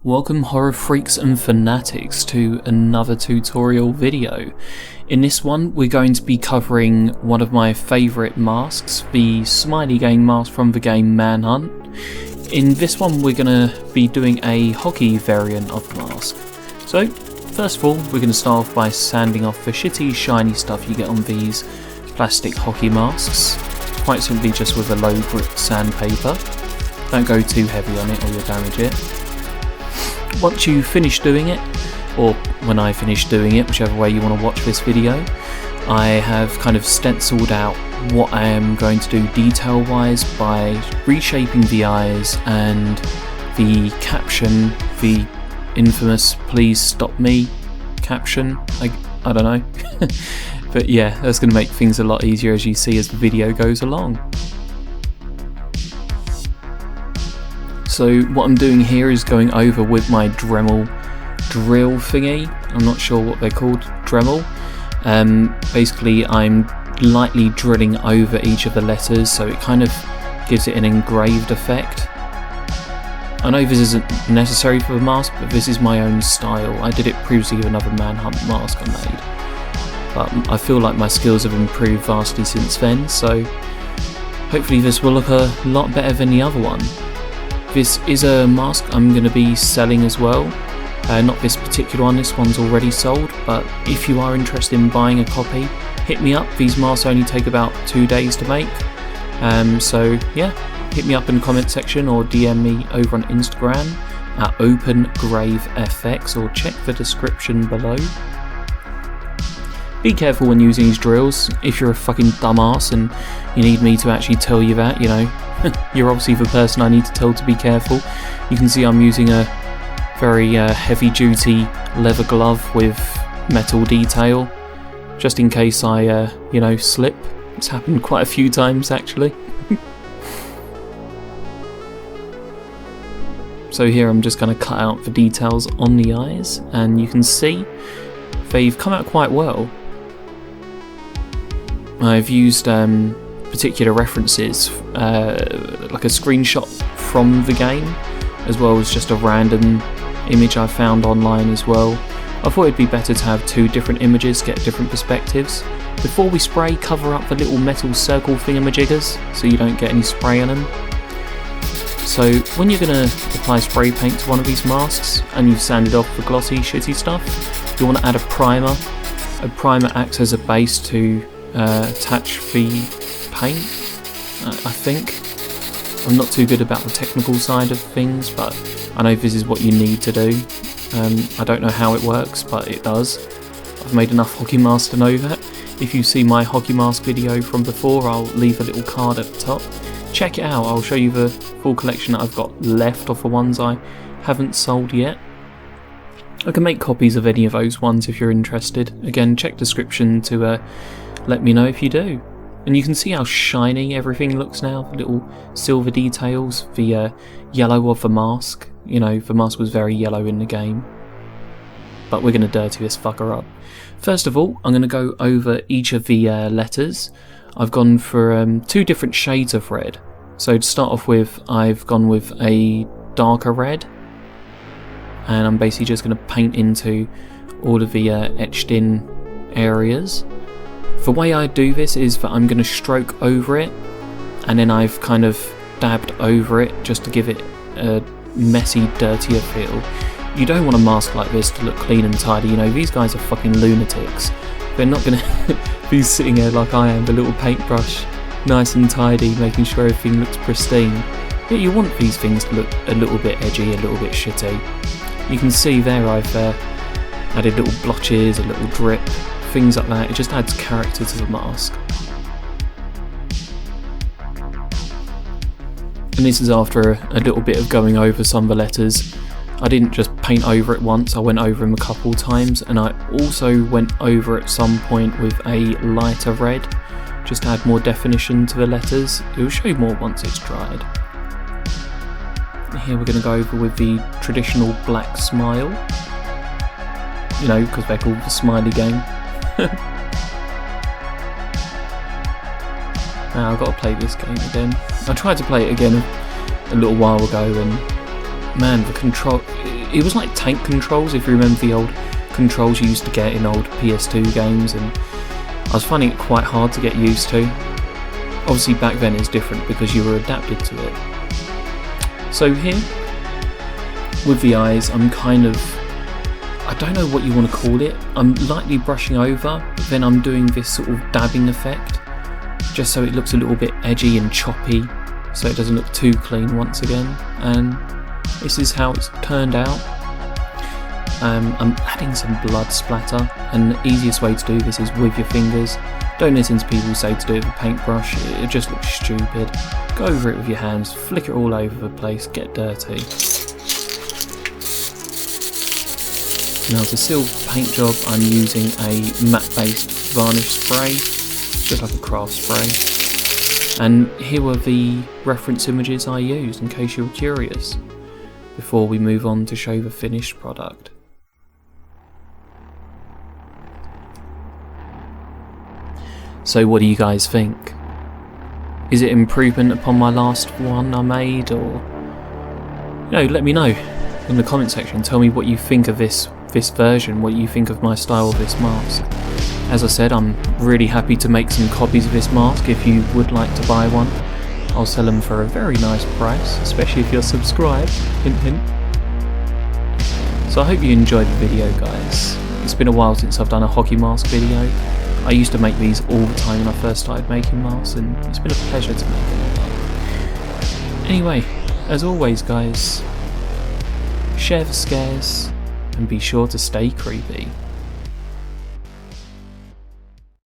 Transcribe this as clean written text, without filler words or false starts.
Welcome horror freaks and fanatics to another tutorial video. In this one we're going to be covering one of my favourite masks, the Smiley Gang mask from the game Manhunt. In this one we're going to be doing a hockey variant of the mask. So first of all we're going to start off by sanding off the shitty shiny stuff you get on these plastic hockey masks. Quite simply just with a low grit sandpaper. Don't go too heavy on it or you'll damage it. Once you finish doing it, or when I finish doing it, whichever way you want to watch this video, I have kind of stenciled out what I am going to do detail wise by reshaping the eyes and the caption, the infamous "please stop me" caption. I don't know. But yeah, that's going to make things a lot easier as you see as the video goes along. So what I'm doing here is going over with my Dremel drill thingy. I'm not sure what they're called, Dremel. Basically I'm lightly drilling over each of the letters so it kind of gives it an engraved effect. I know this isn't necessary for the mask, but this is my own style. I did it previously with another Manhunt mask I made. But I feel like my skills have improved vastly since then, so hopefully this will look a lot better than the other one. This is a mask I'm going to be selling as well, not this particular one, this one's already sold, but if you are interested in buying a copy, hit me up. These masks only take about 2 days to make, so yeah, hit me up in the comment section or DM me over on Instagram at OpenGraveFX or check the description below. Be careful when using these drills. If you're a fucking dumbass and you need me to actually tell you that, you know, you're obviously the person I need to tell to be careful. You can see I'm using a very heavy duty leather glove with metal detail, just in case I, you know, slip. It's happened quite a few times actually. So here I'm just going to cut out the details on the eyes, and you can see they've come out quite well. I've used particular references, like a screenshot from the game, as well as just a random image I found online as well. I thought it'd be better to have two different images, get different perspectives. Before we spray, cover up the little metal circle thingamajiggers so you don't get any spray on them. So when you're going to apply spray paint to one of these masks and you've sanded off the glossy shitty stuff, you want to add a primer. A primer acts as a base to attach the paint, I think. I'm not too good about the technical side of things, but I know this is what you need to do. I don't know how it works, but it does. I've made enough hockey masks to know that. If you see my hockey mask video from before, I'll leave a little card at the top. Check it out, I'll show you the full collection that I've got left of the ones I haven't sold yet. I can make copies of any of those ones if you're interested. Again, check description to let me know if you do. And you can see how shiny everything looks now, the little silver details, the yellow of the mask. You know, the mask was very yellow in the game. But we're going to dirty this fucker up. First of all, I'm going to go over each of the letters. I've gone for 2 different shades of red. So to start off with, I've gone with a darker red. And I'm basically just going to paint into all of the etched in areas. The way I do this is that I'm going to stroke over it, and then I've kind of dabbed over it just to give it a messy, dirtier feel. You don't want a mask like this to look clean and tidy, you know, these guys are fucking lunatics. They're not going to be sitting there like I am, the little paintbrush, nice and tidy, making sure everything looks pristine. Yeah, you want these things to look a little bit edgy, a little bit shitty. You can see there I've added little blotches, a little drip, things like that. It just adds character to the mask. And this is after a little bit of going over some of the letters. I didn't just paint over it once, I went over them a couple times, and I also went over at some point with a lighter red, just to add more definition to the letters. It will show more once it's dried. Here we're going to go over with the traditional black smile, you know, because they're called the Smiley Gang. Now I've got to play this game again. I tried to play it again a little while ago, and man, the control, it was like tank controls, if you remember the old controls you used to get in old PS2 games, and I was finding it quite hard to get used to. Obviously back then it's different because you were adapted to it. So here, with the eyes, I'm kind of, I don't know what you want to call it, I'm lightly brushing over, but then I'm doing this sort of dabbing effect, just so it looks a little bit edgy and choppy, so it doesn't look too clean once again, and this is how it's turned out. I'm adding some blood splatter, and the easiest way to do this is with your fingers. Don't listen to people who say to do it with a paintbrush, it just looks stupid. Go over it with your hands, flick it all over the place, get dirty. Now to seal the paint job, I'm using a matte based varnish spray, just like a craft spray. And here were the reference images I used in case you're curious, before we move on to show the finished product. So what do you guys think? Is it improvement upon my last one I made, or let me know in the comment section. Tell me what you think of this version, what you think of my style of this mask. As I said, I'm really happy to make some copies of this mask if you would like to buy one. I'll sell them for a very nice price, especially if you're subscribed, hint hint. So I hope you enjoyed the video, guys. It's been a while since I've done a hockey mask video. I used to make these all the time when I first started making masks, and it's been a pleasure to make them. Anyway, as always guys, share the scares and be sure to stay creepy.